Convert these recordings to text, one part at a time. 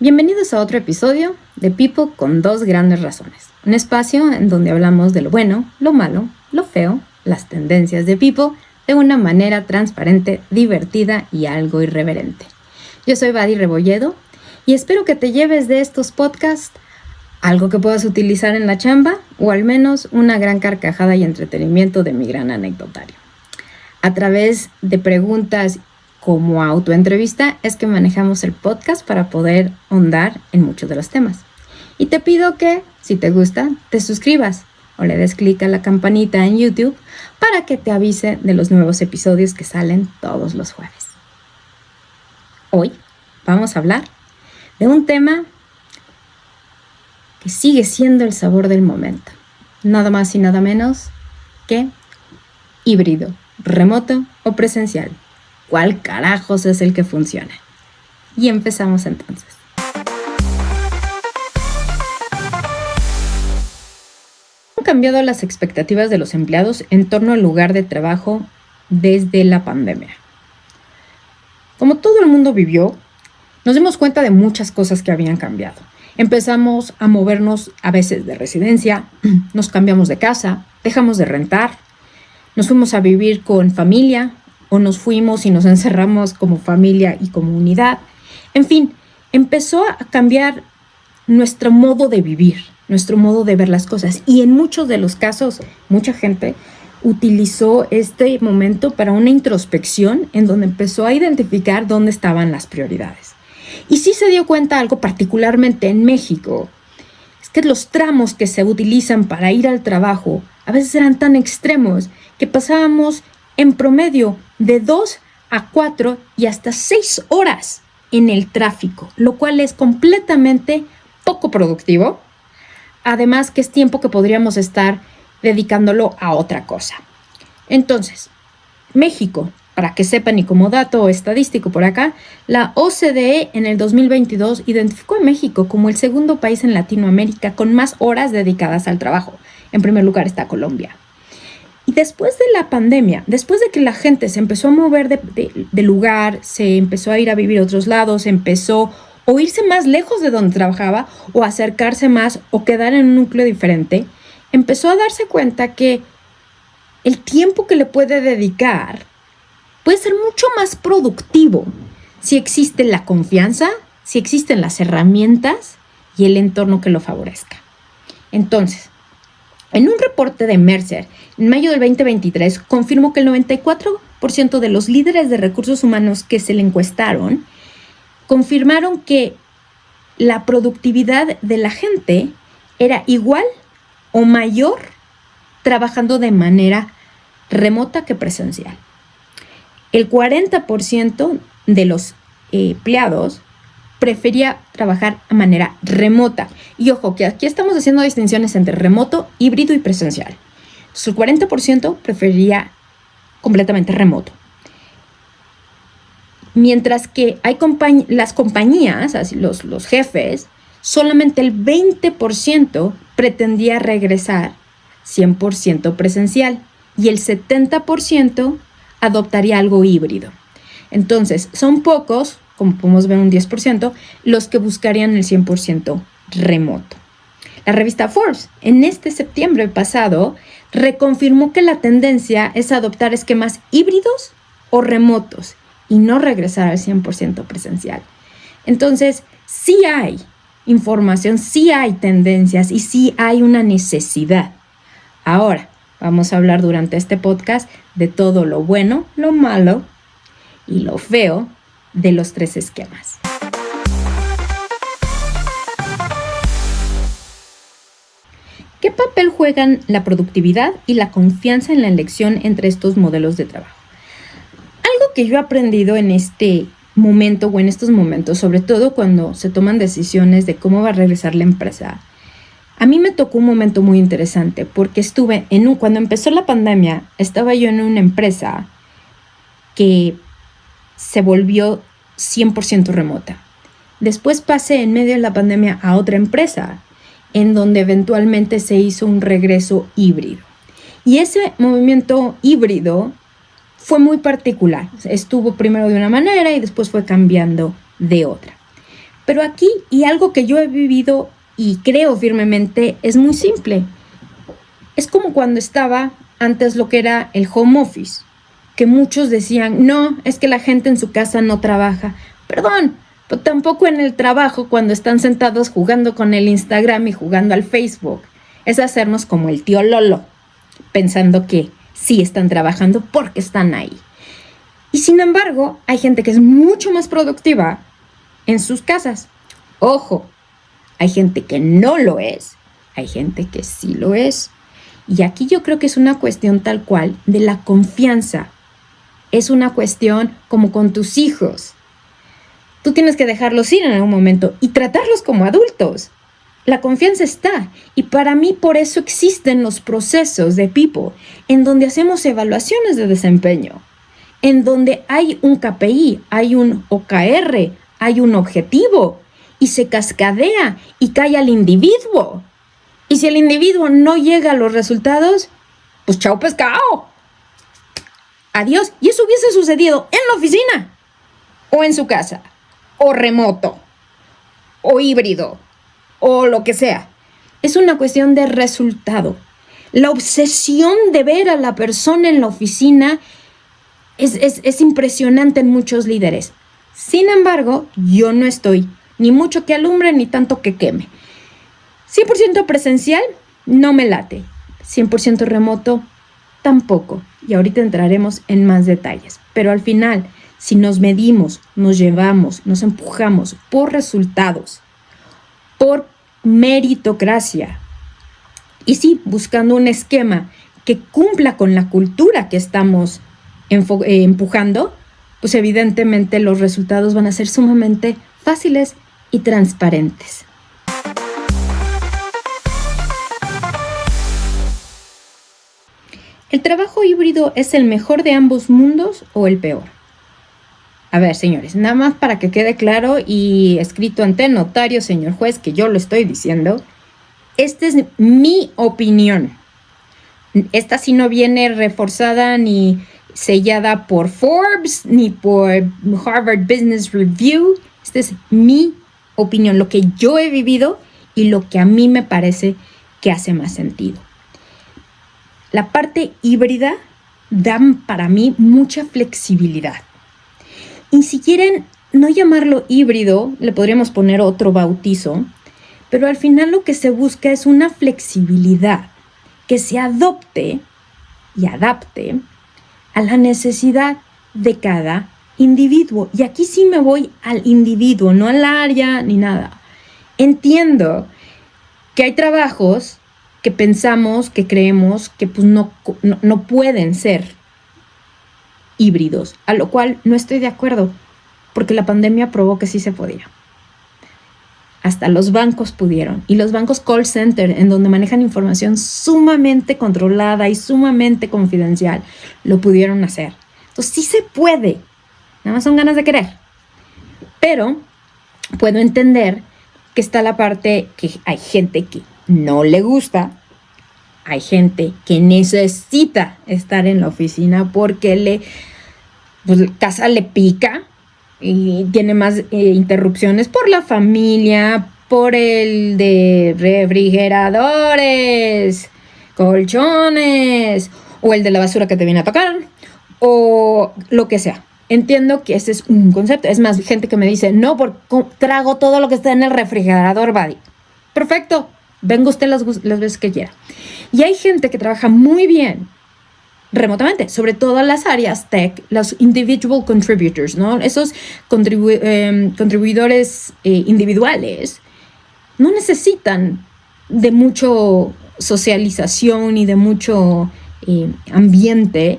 Bienvenidos a otro episodio de People con dos grandes razones. Un espacio en donde hablamos de lo bueno, lo malo, lo feo, las tendencias de People de una manera transparente, divertida y algo irreverente. Yo soy Vadi Rebolledo y espero que te lleves de estos podcasts algo que puedas utilizar en la chamba o al menos una gran carcajada y entretenimiento de mi gran anecdotario. A través de preguntas como autoentrevista es que manejamos el podcast para poder ahondar en muchos de los temas. Y te pido que, si te gusta, te suscribas o le des clic a la campanita en YouTube para que te avise de los nuevos episodios que salen todos los jueves. Hoy vamos a hablar de un tema que sigue siendo el sabor del momento. Nada más y nada menos que híbrido, remoto o presencial. ¿Cuál carajos es el que funciona? Y empezamos entonces. Han cambiado las expectativas de los empleados en torno al lugar de trabajo desde la pandemia. Como todo el mundo vivió, nos dimos cuenta de muchas cosas que habían cambiado. Empezamos a movernos a veces de residencia, nos cambiamos de casa, dejamos de rentar, nos fuimos a vivir con familia, o nos fuimos y nos encerramos como familia y comunidad. En fin, empezó a cambiar nuestro modo de vivir, nuestro modo de ver las cosas. Y en muchos de los casos, mucha gente utilizó este momento para una introspección en donde empezó a identificar dónde estaban las prioridades. Y sí se dio cuenta algo particularmente en México, es que los tramos que se utilizan para ir al trabajo a veces eran tan extremos que pasábamos en promedio de 2 a 4 y hasta 6 horas en el tráfico, lo cual es completamente poco productivo. Además que es tiempo que podríamos estar dedicándolo a otra cosa. Entonces, México, para que sepan y como dato estadístico por acá, la OCDE en el 2022 identificó a México como el segundo país en Latinoamérica con más horas dedicadas al trabajo. En primer lugar está Colombia. Y después de la pandemia, después de que la gente se empezó a mover de lugar, se empezó a ir a vivir a otros lados, empezó o irse más lejos de donde trabajaba o acercarse más o quedar en un núcleo diferente, empezó a darse cuenta que el tiempo que le puede dedicar puede ser mucho más productivo si existe la confianza, si existen las herramientas y el entorno que lo favorezca. Entonces, en un reporte de Mercer, en mayo del 2023, confirmó que el 94% de los líderes de recursos humanos que se le encuestaron confirmaron que la productividad de la gente era igual o mayor trabajando de manera remota que presencial. El 40% de los empleados prefería trabajar de manera remota. Y ojo, que aquí estamos haciendo distinciones entre remoto, híbrido y presencial. Entonces, el 40% prefería completamente remoto. Mientras que hay las compañías, así los jefes, solamente el 20% pretendía regresar 100% presencial y el 70% adoptaría algo híbrido. Entonces, son pocos, como podemos ver un 10%, los que buscarían el 100% remoto. La revista Forbes, en este septiembre pasado, reconfirmó que la tendencia es adoptar esquemas híbridos o remotos y no regresar al 100% presencial. Entonces, sí hay información, sí hay tendencias y sí hay una necesidad. Ahora, vamos a hablar durante este podcast de todo lo bueno, lo malo y lo feo de los 3 esquemas. ¿Qué papel juegan la productividad y la confianza en la elección entre estos modelos de trabajo? Algo que yo he aprendido en este momento o en estos momentos, sobre todo cuando se toman decisiones de cómo va a regresar la empresa, a mí me tocó un momento muy interesante porque cuando empezó la pandemia, estaba yo en una empresa que se volvió 100% remota. Después pasé en medio de la pandemia a otra empresa en donde eventualmente se hizo un regreso híbrido. Y ese movimiento híbrido fue muy particular. Estuvo primero de una manera y después fue cambiando de otra. Pero aquí, y algo que yo he vivido y creo firmemente, es muy simple. Es como cuando estaba antes lo que era el home office, que muchos decían, no, es que la gente en su casa no trabaja. Perdón, pero tampoco en el trabajo cuando están sentados jugando con el Instagram y jugando al Facebook. Es hacernos como el tío Lolo, pensando que sí están trabajando porque están ahí. Y sin embargo, hay gente que es mucho más productiva en sus casas. Ojo, hay gente que no lo es, hay gente que sí lo es. Y aquí yo creo que es una cuestión tal cual de la confianza. Es una cuestión como con tus hijos. Tú tienes que dejarlos ir en algún momento y tratarlos como adultos. La confianza está. Y para mí por eso existen los procesos de People, en donde hacemos evaluaciones de desempeño, en donde hay un KPI, hay un OKR, hay un objetivo, y se cascadea y cae al individuo. Y si el individuo no llega a los resultados, pues chao pescado. Adiós. Y eso hubiese sucedido en la oficina, o en su casa, o remoto, o híbrido, o lo que sea. Es una cuestión de resultado. La obsesión de ver a la persona en la oficina es impresionante en muchos líderes. Sin embargo, yo no estoy ni mucho que alumbre ni tanto que queme. 100% presencial, no me late. 100% remoto, tampoco. Y ahorita entraremos en más detalles. Pero al final, si nos medimos, nos llevamos, nos empujamos por resultados, por meritocracia, y sí, buscando un esquema que cumpla con la cultura que estamos empujando, pues evidentemente los resultados van a ser sumamente fáciles y transparentes. ¿El trabajo híbrido es el mejor de ambos mundos o el peor? A ver, señores, nada más para que quede claro y escrito ante notario, señor juez, que yo lo estoy diciendo, esta es mi opinión. Esta sí no viene reforzada ni sellada por Forbes ni por Harvard Business Review. Esta es mi opinión, lo que yo he vivido y lo que a mí me parece que hace más sentido. La parte híbrida da para mí mucha flexibilidad. Y si quieren no llamarlo híbrido, le podríamos poner otro bautizo, pero al final lo que se busca es una flexibilidad que se adopte y adapte a la necesidad de cada individuo. Y aquí sí me voy al individuo, no al área ni nada. Entiendo que hay trabajos que pensamos, que creemos que pues no pueden ser híbridos, a lo cual no estoy de acuerdo, porque la pandemia probó que sí se podía. Hasta los bancos pudieron, y los bancos call center, en donde manejan información sumamente controlada y sumamente confidencial, lo pudieron hacer. Entonces sí se puede, nada más son ganas de querer. Pero puedo entender que está la parte que hay gente que no le gusta, hay gente que necesita estar en la oficina porque casa le pica y tiene más interrupciones por la familia, por el de refrigeradores, colchones, o el de la basura que te viene a tocar, o lo que sea. Entiendo que ese es un concepto. Es más, gente que me dice, no, porque trago todo lo que está en el refrigerador, buddy. Perfecto, venga usted las veces que quiera. Y hay gente que trabaja muy bien remotamente, sobre todo en las áreas tech, los individual contributors, ¿no? Esos contribuidores individuales no necesitan de mucho socialización y de mucho ambiente.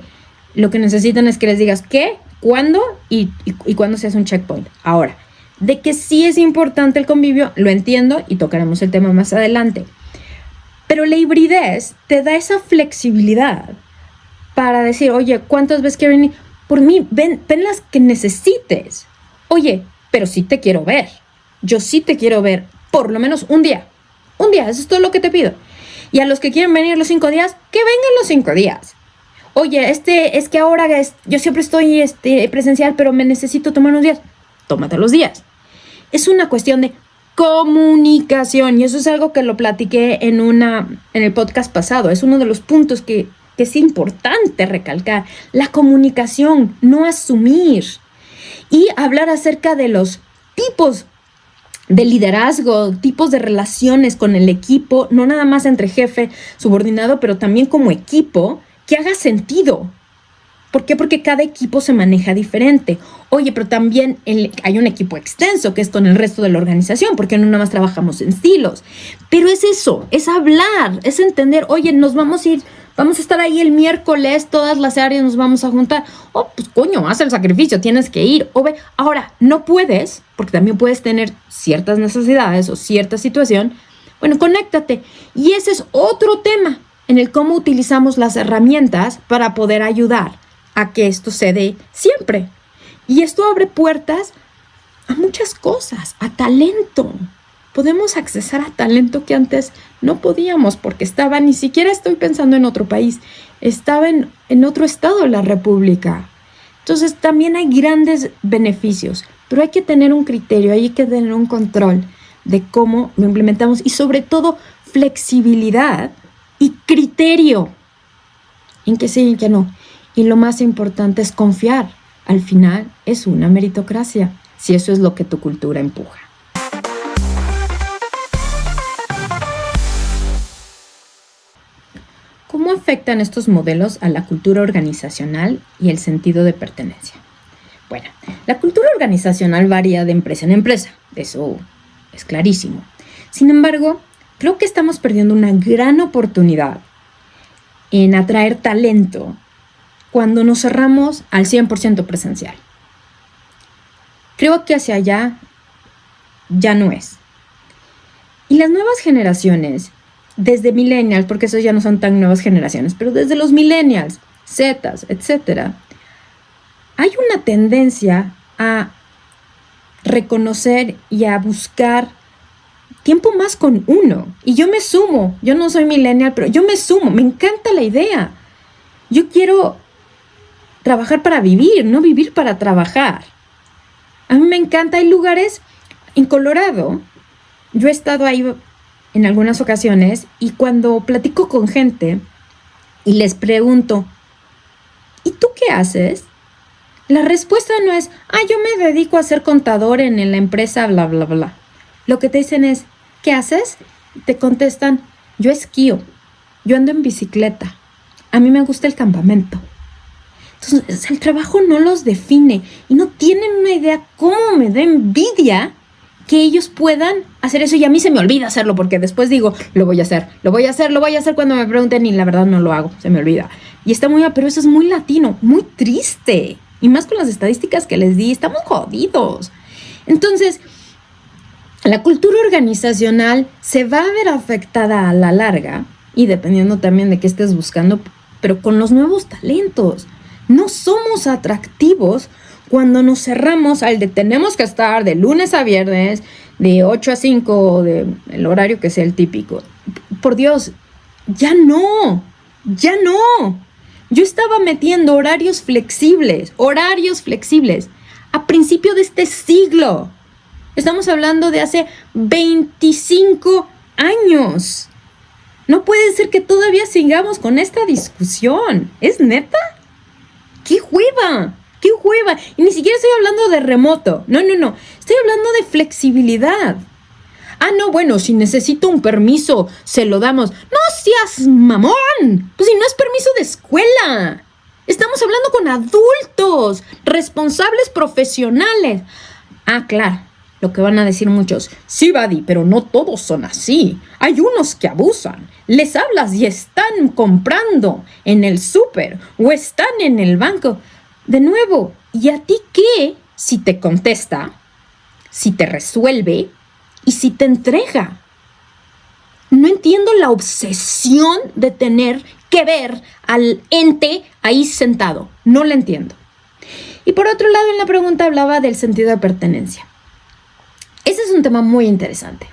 Lo que necesitan es que les digas qué, cuándo y cuándo se hace un checkpoint. Ahora, de que sí es importante el convivio, lo entiendo y tocaremos el tema más adelante. Pero la hibridez te da esa flexibilidad para decir, oye, ¿cuántas veces quiero venir? Por mí, ven las que necesites. Oye, pero sí te quiero ver. Yo sí te quiero ver por lo menos un día. Un día, eso es todo lo que te pido. Y a los que quieren venir los 5 días, que vengan los 5 días. Oye, es que ahora yo siempre estoy presencial, pero me necesito tomar unos días. Tómate los días. es una cuestión de comunicación, y eso es algo que lo platiqué en el podcast pasado. Es uno de los puntos que es importante recalcar: la comunicación, no asumir, y hablar acerca de los tipos de liderazgo, tipos de relaciones con el equipo, no nada más entre jefe, subordinado, pero también como equipo, que haga sentido. ¿Por qué? Porque cada equipo se maneja diferente. Oye, pero también hay un equipo extenso que es con el resto de la organización, porque no nada más trabajamos en silos. Pero es eso, es hablar, es entender: oye, nos vamos a estar ahí el miércoles, todas las áreas nos vamos a juntar. Oh, pues coño, haz el sacrificio, tienes que ir. O ve, ahora, no puedes, porque también puedes tener ciertas necesidades o cierta situación. Bueno, conéctate. Y ese es otro tema en el cómo utilizamos las herramientas para poder ayudar a que esto se dé siempre. Y esto abre puertas a muchas cosas, a talento. Podemos accesar a talento que antes no podíamos, porque ni siquiera estoy pensando en otro país, estaba en otro estado de la República. Entonces también hay grandes beneficios, pero hay que tener un criterio, hay que tener un control de cómo lo implementamos, y sobre todo flexibilidad y criterio en que sí y en que no. Y lo más importante es confiar. Al final es una meritocracia, si eso es lo que tu cultura empuja. ¿Cómo afectan estos modelos a la cultura organizacional y el sentido de pertenencia? Bueno, la cultura organizacional varía de empresa en empresa, eso es clarísimo. Sin embargo, creo que estamos perdiendo una gran oportunidad en atraer talento cuando nos cerramos al 100% presencial. Creo que hacia allá ya no es. Y las nuevas generaciones, desde millennials, porque esos ya no son tan nuevas generaciones, pero desde los millennials, Zetas, etc., hay una tendencia a reconocer y a buscar tiempo más con uno. Y yo me sumo, yo no soy millennial, pero yo me sumo, me encanta la idea. Yo quiero trabajar para vivir, no vivir para trabajar. A mí me encanta. Hay lugares en Colorado, yo he estado ahí en algunas ocasiones, y cuando platico con gente y les pregunto: ¿y tú qué haces? La respuesta no es: yo me dedico a ser contador en la empresa bla bla bla. Lo que te dicen es: ¿qué haces? Te contestan: yo esquío, yo ando en bicicleta, a mí me gusta el campamento. Entonces, el trabajo no los define, y no tienen una idea. Cómo me da envidia que ellos puedan hacer eso, y a mí se me olvida hacerlo, porque después digo: lo voy a hacer cuando me pregunten, y la verdad no lo hago, se me olvida. Y está muy bien, pero eso es muy latino, muy triste, y más con las estadísticas que les di, estamos jodidos. Entonces, la cultura organizacional se va a ver afectada a la larga, y dependiendo también de qué estés buscando, pero con los nuevos talentos. No somos atractivos cuando nos cerramos al de tenemos que estar de lunes a viernes, de 8 a 5, de el horario que sea el típico. Por Dios, ya no. Yo estaba metiendo horarios flexibles a principio de este siglo. Estamos hablando de hace 25 años. No puede ser que todavía sigamos con esta discusión. ¿Es neta? ¡Qué hueva! Y ni siquiera estoy hablando de remoto. No. Estoy hablando de flexibilidad. No, bueno, si necesito un permiso, se lo damos. ¡No seas mamón! Pues si no es permiso de escuela. Estamos hablando con adultos, responsables profesionales. Claro, lo que van a decir muchos: sí, Buddy, pero no todos son así. Hay unos que abusan. Les hablas y están comprando en el súper o están en el banco. De nuevo, ¿y a ti qué si te contesta, si te resuelve y si te entrega? No entiendo la obsesión de tener que ver al ente ahí sentado. No la entiendo. Y por otro lado, en la pregunta hablaba del sentido de pertenencia. Ese es un tema muy interesante,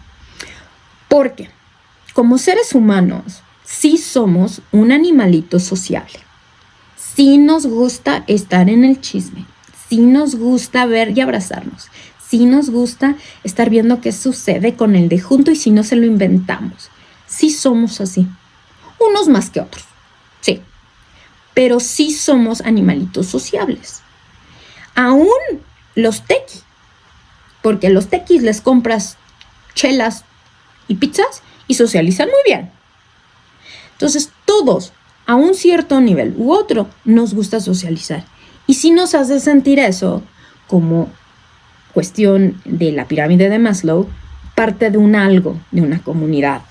porque como seres humanos sí somos un animalito sociable. Sí nos gusta estar en el chisme, sí nos gusta ver y abrazarnos, sí nos gusta estar viendo qué sucede con el de junto y si no se lo inventamos. Sí somos así. Unos más que otros, sí. Pero sí somos animalitos sociables. Aún los tequis, porque a los tequis les compras chelas y pizzas y socializan muy bien. Entonces todos, a un cierto nivel u otro, nos gusta socializar. Y si nos hace sentir eso como cuestión de la pirámide de Maslow, parte de un algo, de una comunidad,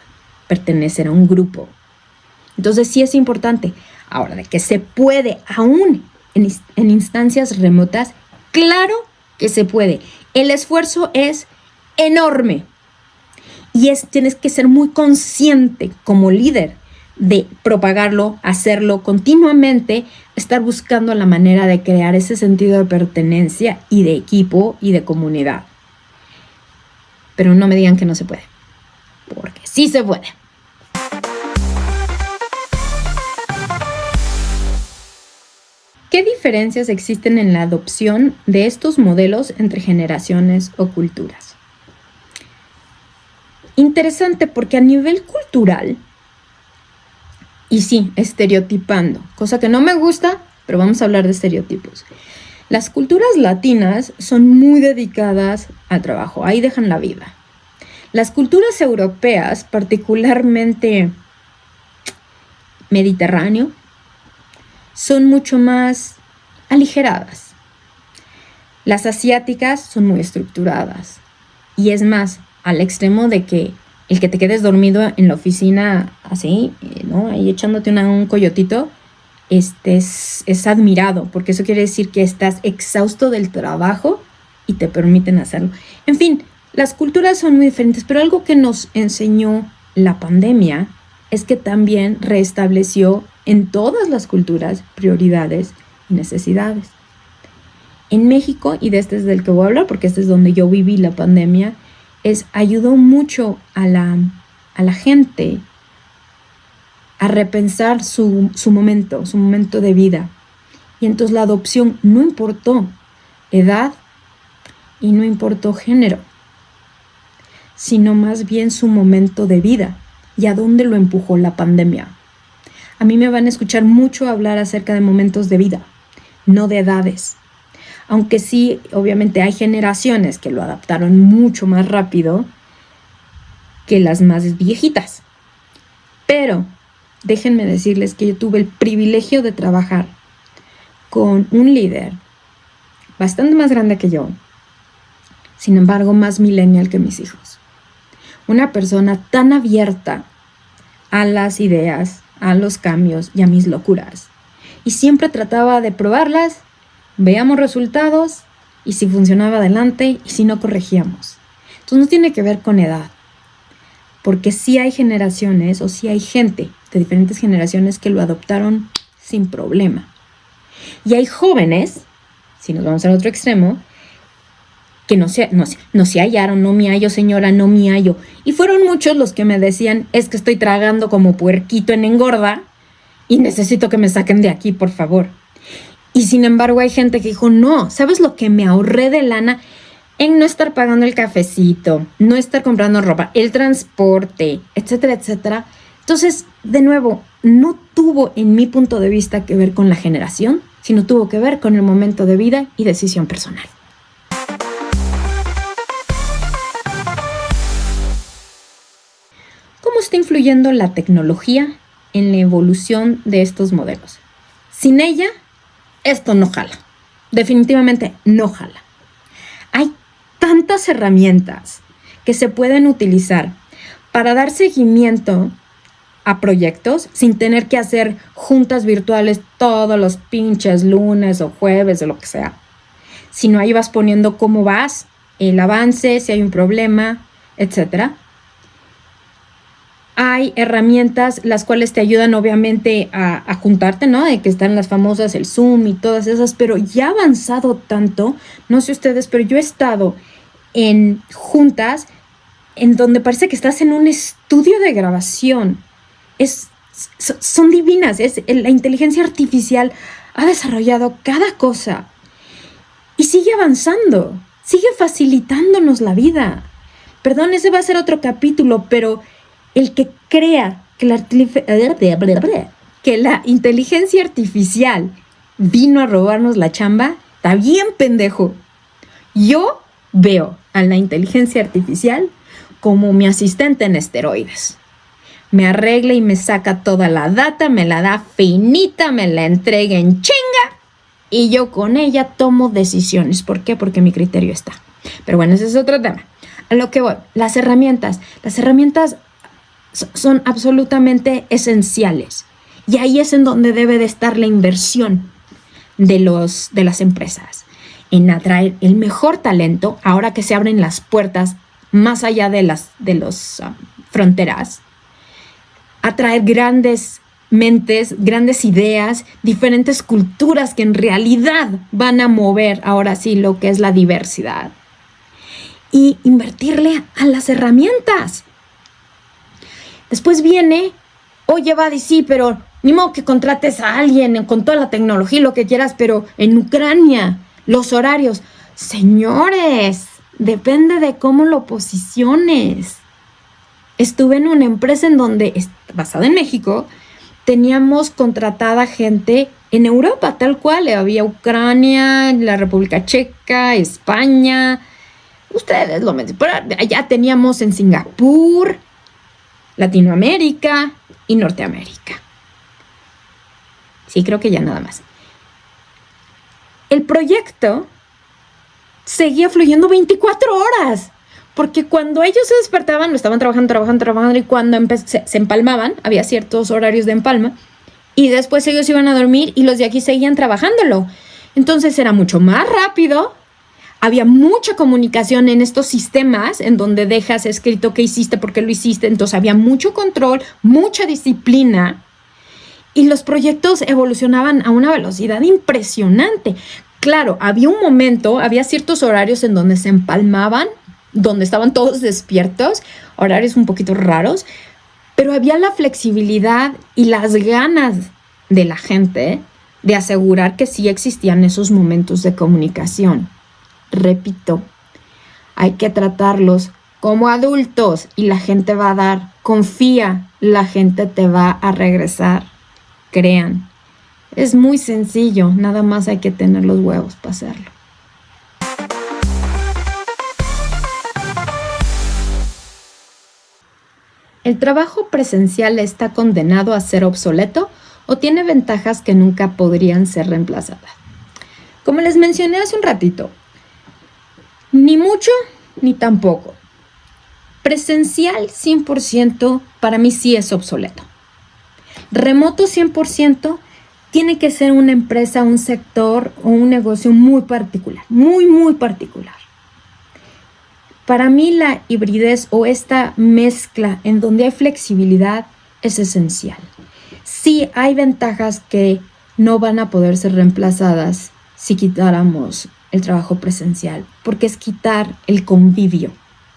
pertenecer a un grupo. Entonces sí es importante. Ahora, de que se puede, aún en instancias remotas, claro que se puede. El esfuerzo es enorme y tienes que ser muy consciente como líder de propagarlo, hacerlo continuamente, estar buscando la manera de crear ese sentido de pertenencia y de equipo y de comunidad. Pero no me digan que no se puede, porque sí se puede. ¿Qué diferencias existen en la adopción de estos modelos entre generaciones o culturas? Interesante, porque a nivel cultural, y sí, estereotipando, cosa que no me gusta, pero vamos a hablar de estereotipos. Las culturas latinas son muy dedicadas al trabajo, ahí dejan la vida. Las culturas europeas, particularmente mediterráneo, son mucho más aligeradas. Las asiáticas son muy estructuradas. Y es más, al extremo de que el que te quedes dormido en la oficina así, ¿no? Ahí echándote un coyotito, es admirado, porque eso quiere decir que estás exhausto del trabajo y te permiten hacerlo. En fin, las culturas son muy diferentes, pero algo que nos enseñó la pandemia es que también restableció en todas las culturas prioridades y necesidades. En México, y de este es del que voy a hablar porque este es donde yo viví la pandemia, ayudó mucho a la gente a repensar su momento de vida. Y entonces la adopción no importó edad y no importó género, sino más bien su momento de vida y a dónde lo empujó la pandemia. A mí me van a escuchar mucho hablar acerca de momentos de vida, no de edades. Aunque sí, obviamente hay generaciones que lo adaptaron mucho más rápido que las más viejitas. Pero déjenme decirles que yo tuve el privilegio de trabajar con un líder bastante más grande que yo, sin embargo más millennial que mis hijos. Una persona tan abierta a las ideas, a los cambios y a mis locuras. Y siempre trataba de probarlas, veamos resultados y si funcionaba adelante y si no corregíamos. Entonces no tiene que ver con edad, porque sí hay generaciones o sí hay gente de diferentes generaciones que lo adoptaron sin problema. Y hay jóvenes, si nos vamos al otro extremo, que no se hallaron, no me hallo señora, no me hallo. Y fueron muchos los que me decían, es que estoy tragando como puerquito en engorda y necesito que me saquen de aquí, por favor. Y sin embargo hay gente que dijo, no, ¿sabes lo que me ahorré de lana? En no estar pagando el cafecito, no estar comprando ropa, el transporte, etcétera, etcétera. Entonces, de nuevo, no tuvo en mi punto de vista que ver con la generación, sino tuvo que ver con el momento de vida y decisión personal. ¿Cómo está influyendo la tecnología en la evolución de estos modelos? Sin ella, esto no jala. Definitivamente no jala. Hay tantas herramientas que se pueden utilizar para dar seguimiento a proyectos sin tener que hacer juntas virtuales todos los pinches lunes o jueves o lo que sea. Sino ahí vas poniendo cómo vas, el avance, si hay un problema, etcétera. Hay herramientas las cuales te ayudan obviamente a juntarte, ¿no? De que están las famosas, el Zoom y todas esas, pero ya ha avanzado tanto, no sé ustedes, pero yo he estado en juntas en donde parece que estás en un estudio de grabación. Son divinas, la inteligencia artificial ha desarrollado cada cosa y sigue avanzando. sigue facilitándonos la vida. Perdón, ese va a ser otro capítulo, pero el que crea que la inteligencia artificial vino a robarnos la chamba, está bien pendejo. Yo veo a la inteligencia artificial como mi asistente en esteroides. Me arregla y me saca toda la data, me la da finita, me la entrega en chinga y yo con ella tomo decisiones. ¿Por qué? Porque mi criterio está. Pero bueno, ese es otro tema. A lo que voy, las herramientas son absolutamente esenciales y ahí es en donde debe de estar la inversión de las empresas, en atraer el mejor talento, ahora que se abren las puertas más allá de las fronteras, atraer grandes mentes, grandes ideas, diferentes culturas que en realidad van a mover ahora sí lo que es la diversidad y invertirle a las herramientas. Después viene, oye, Vadi, sí, pero ni modo que contrates a alguien con toda la tecnología y lo que quieras, pero en Ucrania, los horarios. Señores, depende de cómo lo posiciones. Estuve en una empresa en donde, basada en México, teníamos contratada gente en Europa, tal cual. Había Ucrania, la República Checa, España. Ustedes lo mencionan. Allá teníamos en Singapur, Latinoamérica y Norteamérica. Sí, creo que ya nada más. El proyecto seguía fluyendo 24 horas. Porque cuando ellos se despertaban, estaban trabajando, y cuando se empalmaban, había ciertos horarios de empalma, y después ellos iban a dormir y los de aquí seguían trabajándolo. Entonces era mucho más rápido, había mucha comunicación en estos sistemas en donde dejas escrito qué hiciste, por qué lo hiciste, entonces había mucho control, mucha disciplina, y los proyectos evolucionaban a una velocidad impresionante. Claro, había ciertos horarios en donde se empalmaban, donde estaban todos despiertos, horarios un poquito raros, pero había la flexibilidad y las ganas de la gente de asegurar que sí existían esos momentos de comunicación. Repito, hay que tratarlos como adultos y la gente va a dar, confía, la gente te va a regresar, crean. Es muy sencillo, nada más hay que tener los huevos para hacerlo. ¿El trabajo presencial está condenado a ser obsoleto o tiene ventajas que nunca podrían ser reemplazadas? Como les mencioné hace un ratito, ni mucho ni tampoco. Presencial 100% para mí sí es obsoleto. Remoto 100% tiene que ser una empresa, un sector o un negocio muy particular, muy particular. Para mí la hibridez o esta mezcla en donde hay flexibilidad es esencial. Sí hay ventajas que no van a poder ser reemplazadas si quitáramos el trabajo presencial, porque es quitar el convivio,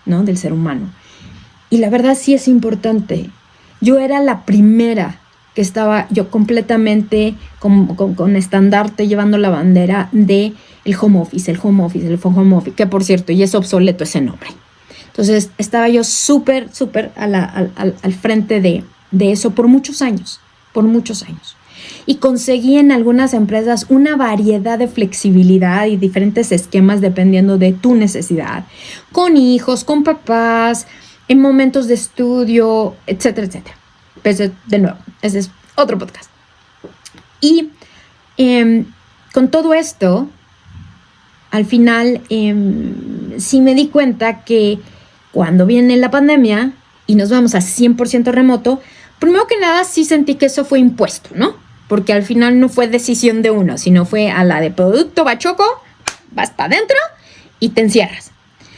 ¿no?, del ser humano. Y la verdad sí es importante. Yo era la primera que estaba yo completamente con estandarte llevando la bandera de el home office, que por cierto ya es obsoleto ese nombre. Entonces estaba yo súper al frente de eso por muchos años. Y conseguí en algunas empresas una variedad de flexibilidad y diferentes esquemas dependiendo de tu necesidad, con hijos, con papás, en momentos de estudio, etcétera. Pues de nuevo, ese es otro podcast. Y con todo esto, al final sí me di cuenta que cuando viene la pandemia y nos vamos a 100% remoto, primero que nada sí sentí que eso fue impuesto, ¿no? Porque al final no fue decisión de uno, sino fue a la de producto bachoco, vas para adentro y te encierras.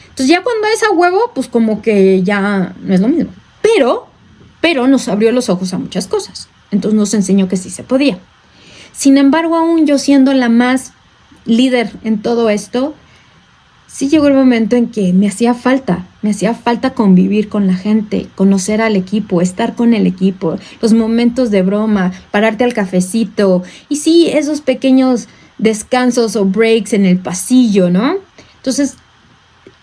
Entonces ya cuando es a huevo, pues como que ya no es lo mismo. Pero nos abrió los ojos a muchas cosas. Entonces nos enseñó que sí se podía. Sin embargo, aún yo siendo la más líder en todo esto, sí llegó el momento en que me hacía falta convivir con la gente, conocer al equipo, estar con el equipo, los momentos de broma, pararte al cafecito y sí, esos pequeños descansos o breaks en el pasillo, ¿no? Entonces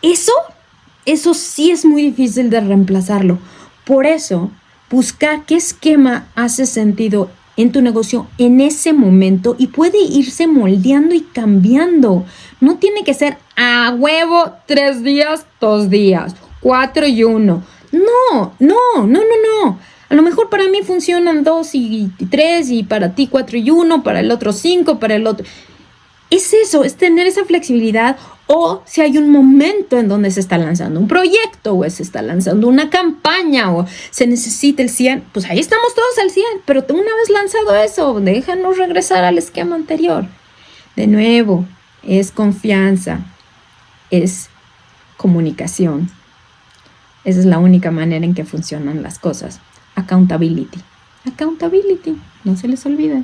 Eso sí es muy difícil de reemplazarlo. Por eso, buscar qué esquema hace sentido en tu negocio en ese momento y puede irse moldeando y cambiando. No tiene que ser a huevo 3 días, 2 días, 4 y 1. No. A lo mejor para mí funcionan 2 y 3 y para ti 4 y 1, para el otro 5, para el otro. Es eso, es tener esa flexibilidad. O si hay un momento en donde se está lanzando un proyecto o se está lanzando una campaña o se necesita el 100, pues ahí estamos todos al 100. Pero una vez lanzado eso, déjanos regresar al esquema anterior. De nuevo, es confianza, es comunicación. Esa es la única manera en que funcionan las cosas. Accountability, no se les olvide.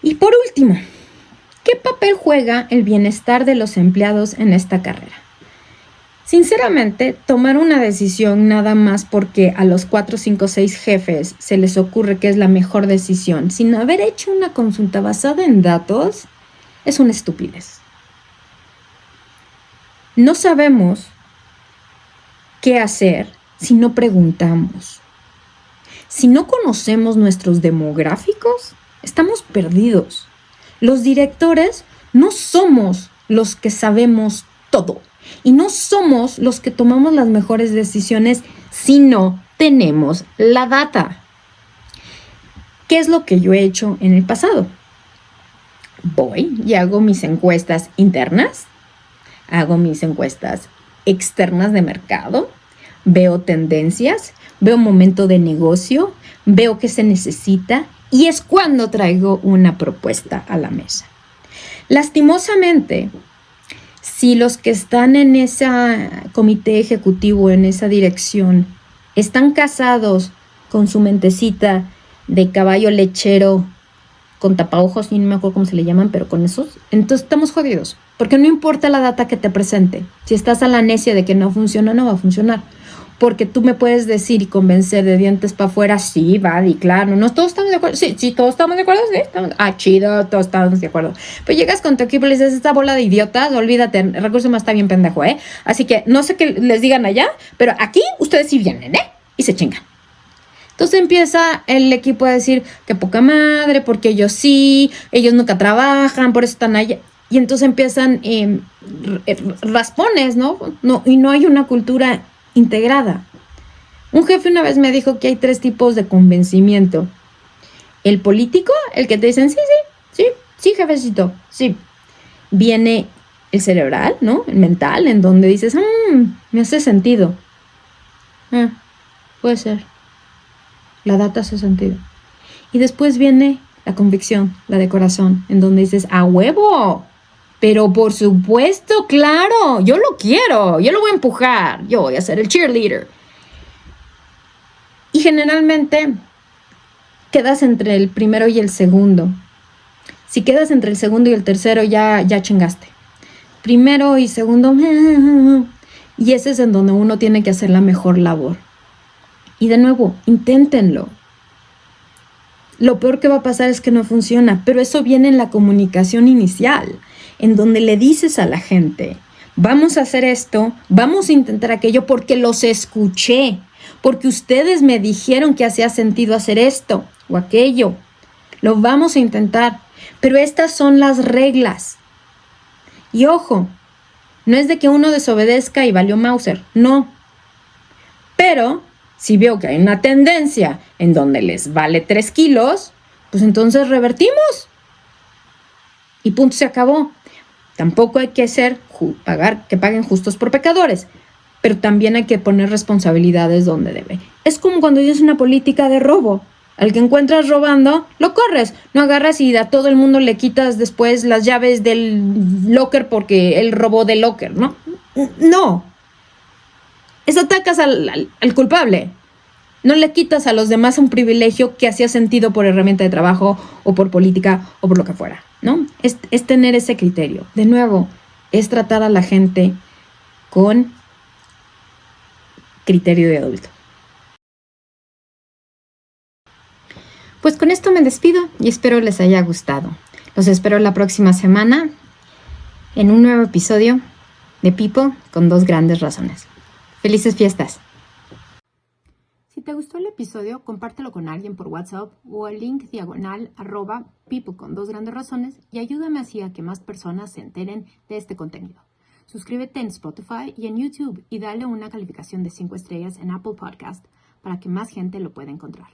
Y por último, ¿qué papel juega el bienestar de los empleados en esta carrera? Sinceramente, tomar una decisión nada más porque a los 4, 5, 6 jefes se les ocurre que es la mejor decisión sin haber hecho una consulta basada en datos es una estupidez. No sabemos qué hacer si no preguntamos. Si no conocemos nuestros demográficos, estamos perdidos. Los directores no somos los que sabemos todo y no somos los que tomamos las mejores decisiones si no tenemos la data. ¿Qué es lo que yo he hecho en el pasado? Voy y hago mis encuestas internas, hago mis encuestas externas de mercado, veo tendencias, veo momento de negocio, veo qué se necesita y es cuando traigo una propuesta a la mesa. Lastimosamente, si los que están en ese comité ejecutivo, en esa dirección, están casados con su mentecita de caballo lechero, con tapaojos, y no me acuerdo cómo se le llaman, pero con esos, entonces estamos jodidos. Porque no importa la data que te presente. Si estás a la necia de que no funciona, no va a funcionar. Porque tú me puedes decir y convencer de dientes para afuera, sí, va, y claro, ¿no? ¿Todos estamos de acuerdo? Sí, todos estamos de acuerdo, sí. Chido, todos estamos de acuerdo. Pues llegas con tu equipo y le dices, esta bola de idiotas, olvídate, el recurso más está bien pendejo, ¿eh? Así que no sé qué les digan allá, pero aquí ustedes sí vienen, ¿eh? Y se chingan. Entonces empieza el equipo a decir que poca madre, porque ellos nunca trabajan, por eso están allá. Y entonces empiezan raspones, ¿no? Y no hay una cultura integrada. Un jefe una vez me dijo que hay 3 tipos de convencimiento. El político, el que te dicen, sí, jefecito, sí. Viene el cerebral, ¿no? El mental, en donde dices, me hace sentido. Puede ser. La data hace sentido. Y después viene la convicción, la de corazón, en donde dices, ¡a huevo! Pero por supuesto, claro, yo lo quiero, yo lo voy a empujar, yo voy a ser el cheerleader. Y generalmente quedas entre el primero y el segundo. Si quedas entre el segundo y el tercero, ya chingaste. Primero y segundo, y ese es en donde uno tiene que hacer la mejor labor. Y de nuevo, inténtenlo. Lo peor que va a pasar es que no funciona, pero eso viene en la comunicación inicial, en donde le dices a la gente, vamos a hacer esto, vamos a intentar aquello porque los escuché, porque ustedes me dijeron que hacía sentido hacer esto o aquello. Lo vamos a intentar, pero estas son las reglas. Y ojo, no es de que uno desobedezca y valió Mauser, no. Pero si veo que hay una tendencia en donde les vale 3 kilos, pues entonces revertimos. Y punto, se acabó. Tampoco hay que hacer que paguen justos por pecadores, pero también hay que poner responsabilidades donde debe. Es como cuando tienes una política de robo. Al que encuentras robando, lo corres. No agarras y a todo el mundo le quitas después las llaves del locker porque él robó del locker, ¿no? No. Es atacas al culpable. No le quitas a los demás un privilegio que hacía sentido por herramienta de trabajo o por política o por lo que fuera, ¿no? Es tener ese criterio. De nuevo, es tratar a la gente con criterio de adulto. Pues con esto me despido y espero les haya gustado. Los espero la próxima semana en un nuevo episodio de People con dos grandes razones. ¡Felices fiestas! Si te gustó el episodio, compártelo con alguien por WhatsApp o al link diagonal @people con dos grandes razones y ayúdame así a que más personas se enteren de este contenido. Suscríbete en Spotify y en YouTube y dale una calificación de 5 estrellas en Apple Podcast para que más gente lo pueda encontrar.